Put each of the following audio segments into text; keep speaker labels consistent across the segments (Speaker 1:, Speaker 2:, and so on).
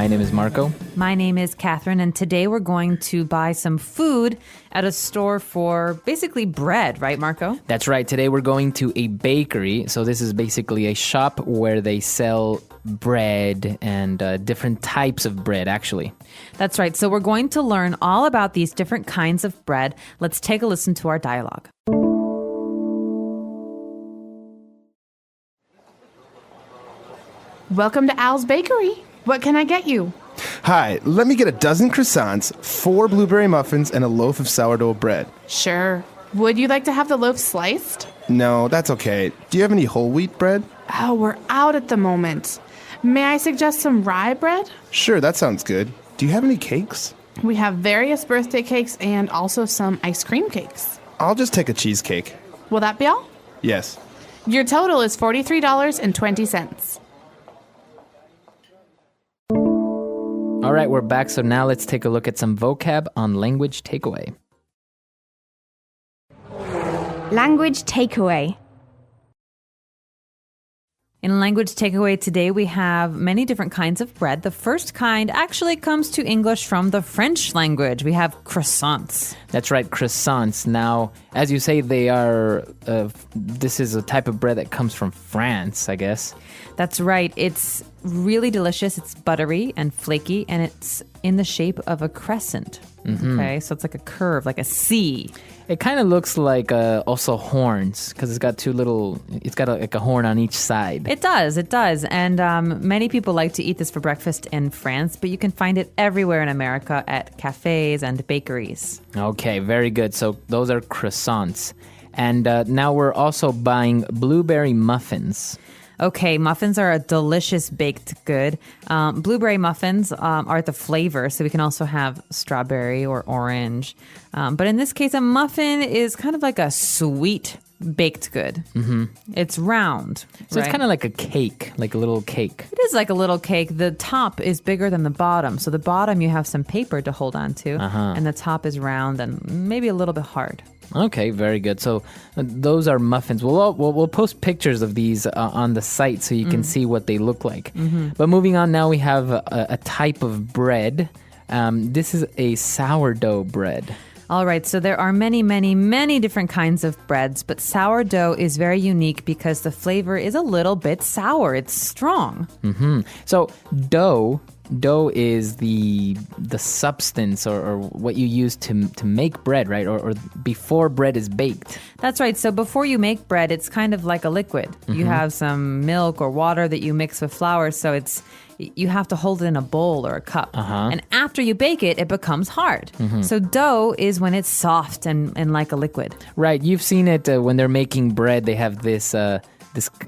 Speaker 1: My name is Marco.
Speaker 2: My name is Catherine, and today we're going to buy some food at a store for basically bread, right, Marco?
Speaker 1: That's right. Today we're going to a bakery. So this is basically a shop where they sell bread and different types of bread, actually.
Speaker 2: That's right. So we're going to learn all about these different kinds of bread. Let's take a listen to our dialogue.
Speaker 3: Welcome to Al's Bakery. What can I get you?
Speaker 4: Hi, let me get a dozen croissants, 4 blueberry muffins, and a loaf of sourdough bread.
Speaker 3: Sure. Would you like to have the loaf sliced?
Speaker 4: No, that's okay. Do you have any whole wheat bread?
Speaker 3: Oh, we're out at the moment. May I suggest some rye bread?
Speaker 4: Sure, that sounds good. Do you have any cakes?
Speaker 3: We have various birthday cakes and also some ice cream cakes.
Speaker 4: I'll just take a cheesecake.
Speaker 3: Will that be all?
Speaker 4: Yes.
Speaker 3: Your total is $43.20.
Speaker 1: All right, we're back. So now let's take a look at some vocab on language takeaway.
Speaker 5: Language takeaway.
Speaker 2: In language takeaway today, we have many different kinds of bread. The first kind actually comes to English from the French language. We have croissants.
Speaker 1: That's right, croissants. Now, as you say, they are, this is a type of bread that comes from France, I guess.
Speaker 2: That's right. It's really delicious. It's buttery and flaky, and it's in the shape of a crescent. Mm-hmm. Okay, so it's like a curve, like a C.
Speaker 1: It kind of looks like also horns because it's got like a horn on each side.
Speaker 2: It does. And many people like to eat this for breakfast in France, but you can find it everywhere in America at cafes and bakeries.
Speaker 1: Okay, very good. So those are croissants. And now we're also buying blueberry muffins.
Speaker 2: Okay, muffins are a delicious baked good. Blueberry muffins are the flavor, so we can also have strawberry or orange. But in this case, a muffin is kind of like a sweet baked good. Mm-hmm. It's round.
Speaker 1: So It's kind of like a cake, like a little cake.
Speaker 2: It is like a little cake. The top is bigger than the bottom. So the bottom you have some paper to hold on to, and the top is round and maybe a little bit hard.
Speaker 1: Okay, very good. So those are muffins. We'll post pictures of these on the site so you can see what they look like. Mm-hmm. But moving on, now we have a type of bread. This is a sourdough bread.
Speaker 2: All right, so there are many, many, many different kinds of breads, but sourdough is very unique because the flavor is a little bit sour. It's strong.
Speaker 1: Mm-hmm. So dough is the substance or what you use to make bread, right? Or before bread is baked.
Speaker 2: That's right. So before you make bread, it's kind of like a liquid. Mm-hmm. You have some milk or water that you mix with flour, so you have to hold it in a bowl or a cup. And after you bake it, it becomes hard. Mm-hmm. So dough is when it's soft and like a liquid.
Speaker 1: Right. You've seen it when they're making bread. They have this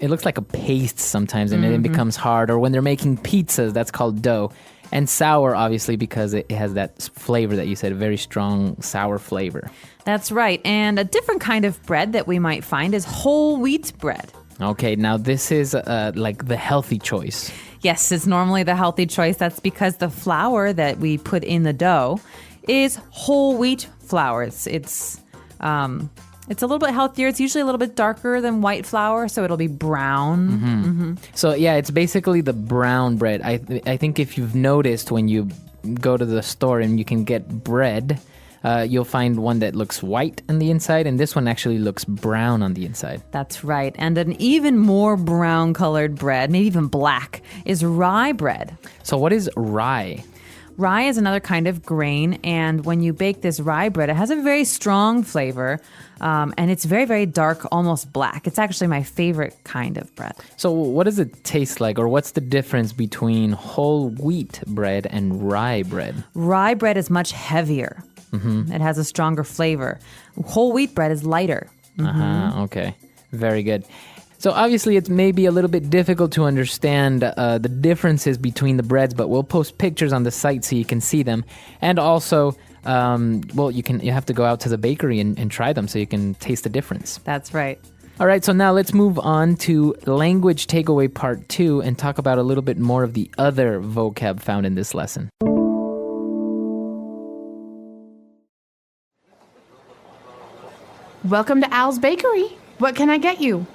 Speaker 1: it looks like a paste sometimes, and then it becomes hard. Or when they're making pizzas, that's called dough. And sour, obviously, because it has that flavor that you said, a very strong sour flavor.
Speaker 2: That's right. And a different kind of bread that we might find is whole wheat bread.
Speaker 1: Okay, now this is like the healthy choice.
Speaker 2: Yes, it's normally the healthy choice. That's because the flour that we put in the dough is whole wheat flour. It's a little bit healthier. It's usually a little bit darker than white flour, so it'll be brown. Mm-hmm. Mm-hmm.
Speaker 1: So yeah, it's basically the brown bread. I think if you've noticed when you go to the store and you can get bread, you'll find one that looks white on the inside, and this one actually looks brown on the inside.
Speaker 2: That's right. And an even more brown colored bread, maybe even black, is rye bread.
Speaker 1: So what is rye?
Speaker 2: Rye is another kind of grain, and when you bake this rye bread, it has a very strong flavor, and it's very, very dark, almost black. It's actually my favorite kind of bread.
Speaker 1: So what does it taste like, or what's the difference between whole wheat bread and rye bread?
Speaker 2: Rye bread is much heavier. Mm-hmm. It has a stronger flavor. Whole wheat bread is lighter. Mm-hmm.
Speaker 1: Okay. Very good. So obviously it's maybe a little bit difficult to understand the differences between the breads, but we'll post pictures on the site so you can see them. And also, you have to go out to the bakery and try them so you can taste the difference.
Speaker 2: That's right.
Speaker 1: All right, so now let's move on to language takeaway part 2 and talk about a little bit more of the other vocab found in this lesson.
Speaker 3: Welcome to Al's Bakery. What can I get you?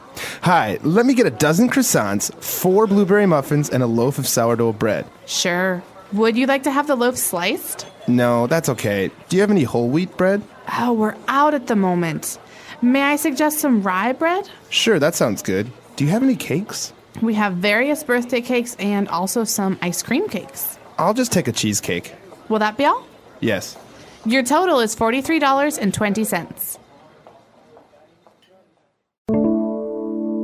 Speaker 4: Hi, let me get a dozen croissants, 4 blueberry muffins, and a loaf of sourdough bread.
Speaker 3: Sure. Would you like to have the loaf sliced?
Speaker 4: No, that's okay. Do you have any whole wheat bread?
Speaker 3: Oh, we're out at the moment. May I suggest some rye bread?
Speaker 4: Sure, that sounds good. Do you have any cakes?
Speaker 3: We have various birthday cakes and also some ice cream cakes.
Speaker 4: I'll just take a cheesecake.
Speaker 3: Will that be all?
Speaker 4: Yes.
Speaker 3: Your total is $43.20.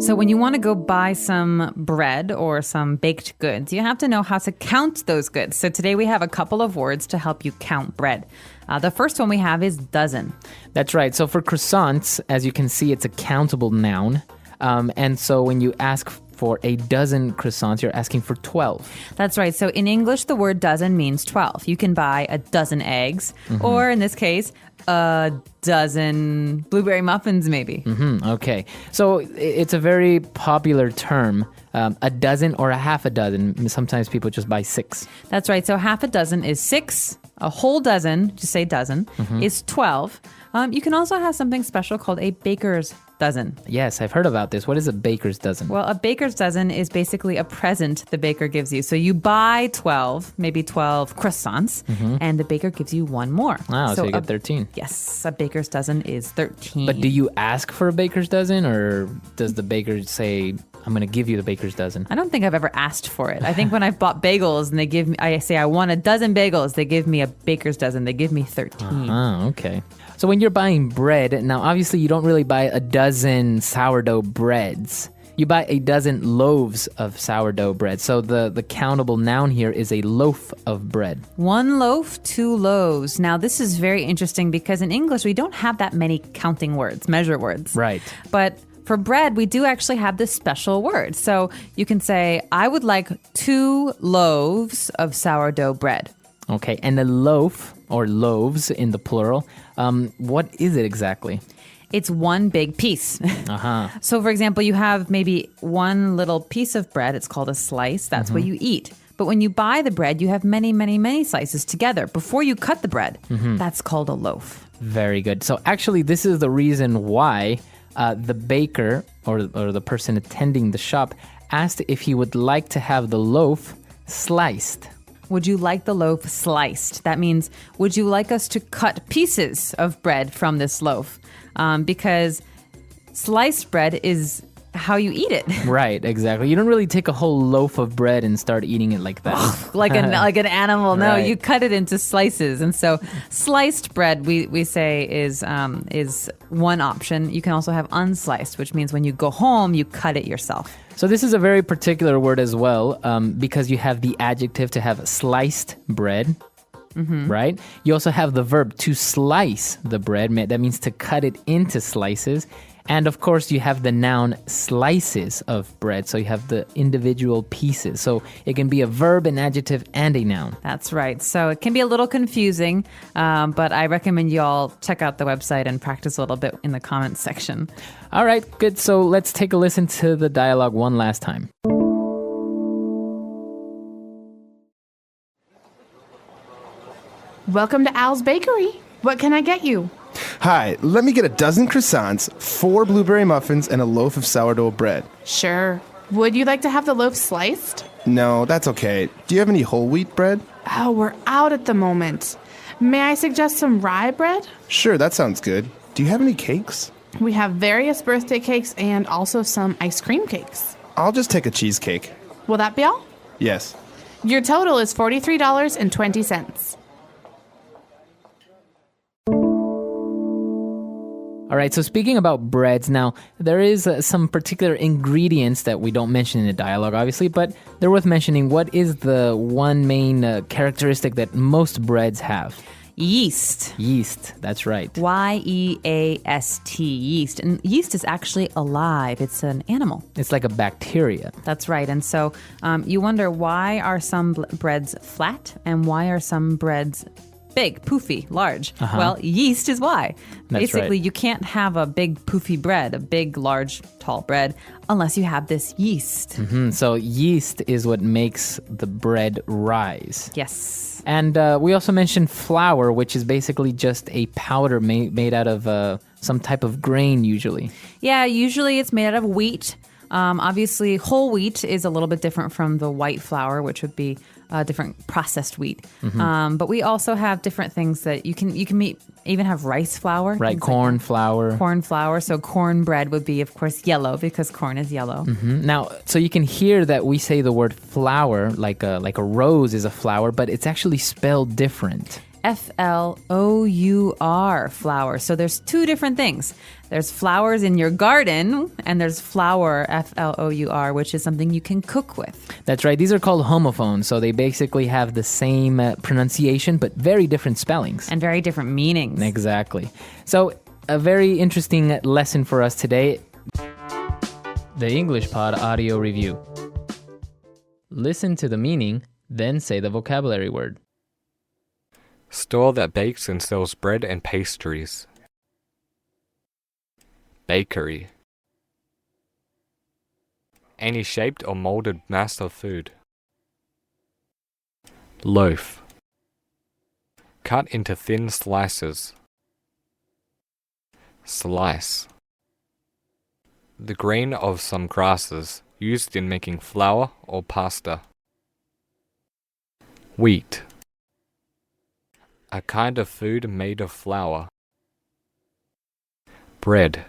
Speaker 2: So when you want to go buy some bread or some baked goods, you have to know how to count those goods. So today we have a couple of words to help you count bread. The first one we have is dozen.
Speaker 1: That's right. So for croissants, as you can see, it's a countable noun. And so when you ask for a dozen croissants, you're asking for 12.
Speaker 2: That's right. So in English, the word dozen means 12. You can buy a dozen eggs, or in this case, a dozen blueberry muffins, maybe.
Speaker 1: Okay. So it's a very popular term, a dozen or a half a dozen. Sometimes people just buy 6.
Speaker 2: That's right. So half a dozen is 6. A whole dozen, just say dozen, is 12. You can also have something special called a baker's dozen.
Speaker 1: Yes, I've heard about this. What is a baker's dozen?
Speaker 2: Well, a baker's dozen is basically a present the baker gives you. So you buy 12, maybe 12 croissants, and the baker gives you one more.
Speaker 1: Wow, so you get 13.
Speaker 2: Yes, a baker's dozen is 13.
Speaker 1: But do you ask for a baker's dozen, or does the baker say, I'm going to give you the baker's dozen?
Speaker 2: I don't think I've ever asked for it. I think when I've bought bagels and they give me, I say I want a dozen bagels, they give me a baker's dozen. They give me 13.
Speaker 1: Oh, okay. So when you're buying bread, now obviously you don't really buy a dozen sourdough breads. You buy a dozen loaves of sourdough bread. So the countable noun here is a loaf of bread.
Speaker 2: 1 loaf, 2 loaves. Now this is very interesting because in English we don't have that many counting words, measure words.
Speaker 1: Right.
Speaker 2: But for bread, we do actually have this special word. So you can say, I would like 2 loaves of sourdough bread.
Speaker 1: Okay, and a loaf, or loaves in the plural, what is it exactly?
Speaker 2: It's one big piece. So for example, you have maybe one little piece of bread. It's called a slice. That's what you eat. But when you buy the bread, you have many, many, many slices together before you cut the bread. That's called a loaf.
Speaker 1: Very good. So actually, this is the reason why the baker or the person attending the shop asked if he would like to have the loaf sliced.
Speaker 2: Would you like the loaf sliced? That means, would you like us to cut pieces of bread from this loaf? Because sliced bread is how you eat it.
Speaker 1: Right, exactly. You don't really take a whole loaf of bread and start eating it like that.
Speaker 2: like an animal. No,
Speaker 1: Right.
Speaker 2: you cut it into slices. And so sliced bread, we say, is one option. You can also have unsliced, which means when you go home, you cut it yourself.
Speaker 1: So this is a very particular word as well, because you have the adjective to have sliced bread, right? You also have the verb to slice the bread. That means to cut it into slices. And of course, you have the noun slices of bread. So you have the individual pieces. So it can be a verb, an adjective, and a noun.
Speaker 2: That's right. So it can be a little confusing, but I recommend you all check out the website and practice a little bit in the comments section.
Speaker 1: All right, good. So let's take a listen to the dialogue one last time.
Speaker 3: Welcome to Al's Bakery. What can I get you?
Speaker 4: Hi, let me get a dozen croissants, 4 blueberry muffins, and a loaf of sourdough bread.
Speaker 3: Sure. Would you like to have the loaf sliced?
Speaker 4: No, that's okay. Do you have any whole wheat bread?
Speaker 3: Oh, we're out at the moment. May I suggest some rye bread?
Speaker 4: Sure, that sounds good. Do you have any cakes?
Speaker 3: We have various birthday cakes and also some ice cream cakes.
Speaker 4: I'll just take a cheesecake.
Speaker 3: Will that be all?
Speaker 4: Yes.
Speaker 3: Your total is $43.20.
Speaker 1: All right, so speaking about breads, now there is some particular ingredients that we don't mention in the dialogue, obviously, but they're worth mentioning. What is the one main characteristic that most breads have?
Speaker 2: Yeast.
Speaker 1: Yeast, that's right.
Speaker 2: Yeast, yeast. And yeast is actually alive. It's an animal.
Speaker 1: It's like a bacteria.
Speaker 2: That's right. And so you wonder, why are some breads flat and why are some breads big, poofy, large? Well, yeast is why.
Speaker 1: That's
Speaker 2: Basically,
Speaker 1: right.
Speaker 2: you can't have a big poofy bread, a big, large, tall bread, unless you have this yeast.
Speaker 1: So yeast is what makes the bread rise.
Speaker 2: Yes.
Speaker 1: And we also mentioned flour, which is basically just a powder made out of some type of grain usually.
Speaker 2: Yeah, usually it's made out of wheat. Obviously, whole wheat is a little bit different from the white flour, which would be different processed wheat. But we also have different things that you can even have rice flour.
Speaker 1: Right,
Speaker 2: things
Speaker 1: corn
Speaker 2: like that.
Speaker 1: flour.
Speaker 2: Corn flour. So cornbread would be, of course, yellow because corn is yellow.
Speaker 1: Now, so you can hear that we say the word flower like a rose is a flower, but it's actually spelled different.
Speaker 2: Flour, flour. So there's two different things. There's flowers in your garden, and there's flour, flour, which is something you can cook with.
Speaker 1: That's right. These are called homophones, so they basically have the same pronunciation, but very different spellings.
Speaker 2: And very different meanings.
Speaker 1: Exactly. So a very interesting lesson for us today. The English Pod Audio Review. Listen to the meaning, then say the vocabulary word.
Speaker 6: Store that bakes and sells bread and pastries. Bakery. Any shaped or molded mass of food. Loaf. Cut into thin slices. Slice. The grain of some grasses used in making flour or pasta. Wheat. A kind of food made of flour. Bread.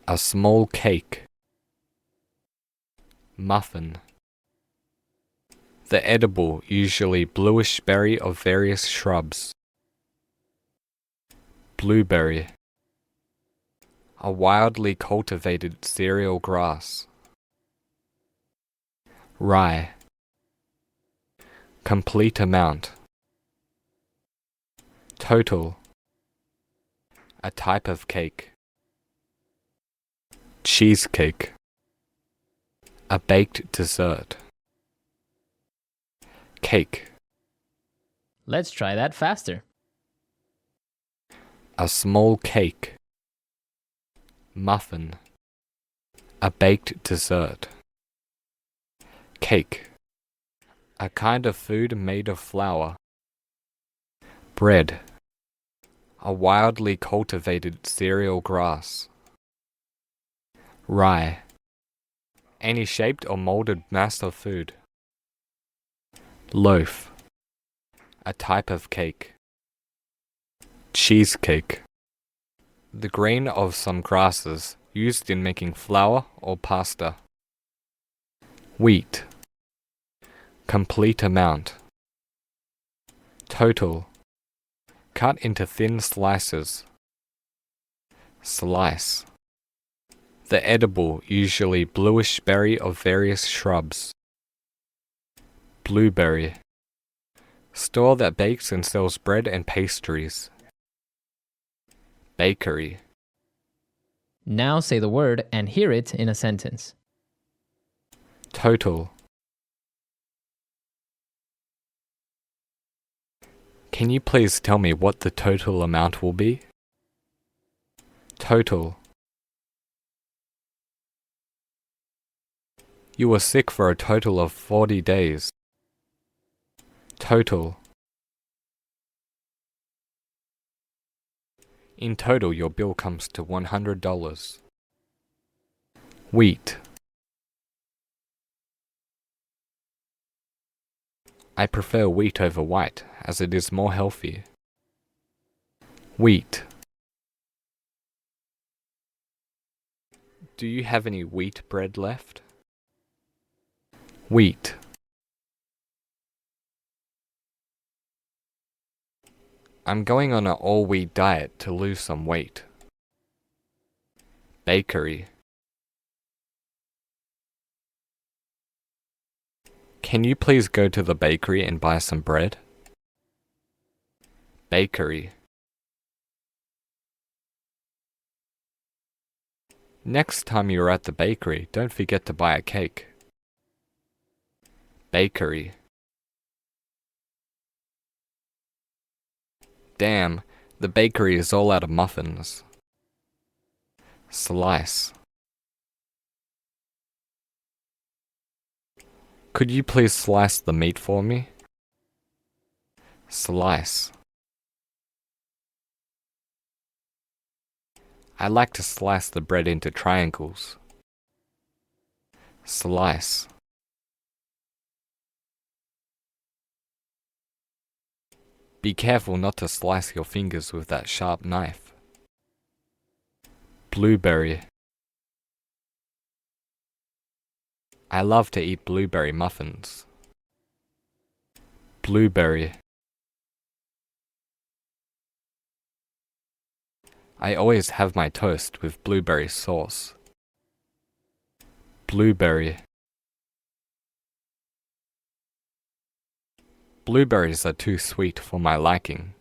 Speaker 6: A small cake. Muffin. The edible, usually bluish berry of various shrubs. Blueberry. A wildly cultivated cereal grass. Rye. Complete amount. Total. A type of cake. Cheesecake. A baked dessert. Cake.
Speaker 1: Let's try that faster.
Speaker 6: A small cake. Muffin. A baked dessert. Cake. A kind of food made of flour. Bread. A wildly cultivated cereal grass. Rye. Any shaped or molded mass of food. Loaf. A type of cake. Cheesecake. The grain of some grasses used in making flour or pasta. Wheat. Complete amount. Total. Cut into thin slices. Slice. The edible, usually bluish berry of various shrubs. Blueberry. Store that bakes and sells bread and pastries. Bakery.
Speaker 1: Now say the word and hear it in a sentence.
Speaker 6: Total. Can you please tell me what the total amount will be? Total. You were sick for a total of 40 days. Total. In total, your bill comes to $100. Wheat. I prefer wheat over white, as it is more healthy. Wheat. Do you have any wheat bread left? Wheat. I'm going on an all-wheat diet to lose some weight. Bakery. Can you please go to the bakery and buy some bread? Bakery. Next time you're at the bakery, don't forget to buy a cake. Bakery. Damn, the bakery is all out of muffins. Slice. Could you please slice the meat for me? Slice. I like to slice the bread into triangles. Slice. Be careful not to slice your fingers with that sharp knife. Blueberry. I love to eat blueberry muffins. Blueberry. I always have my toast with blueberry sauce. Blueberry. Blueberries are too sweet for my liking.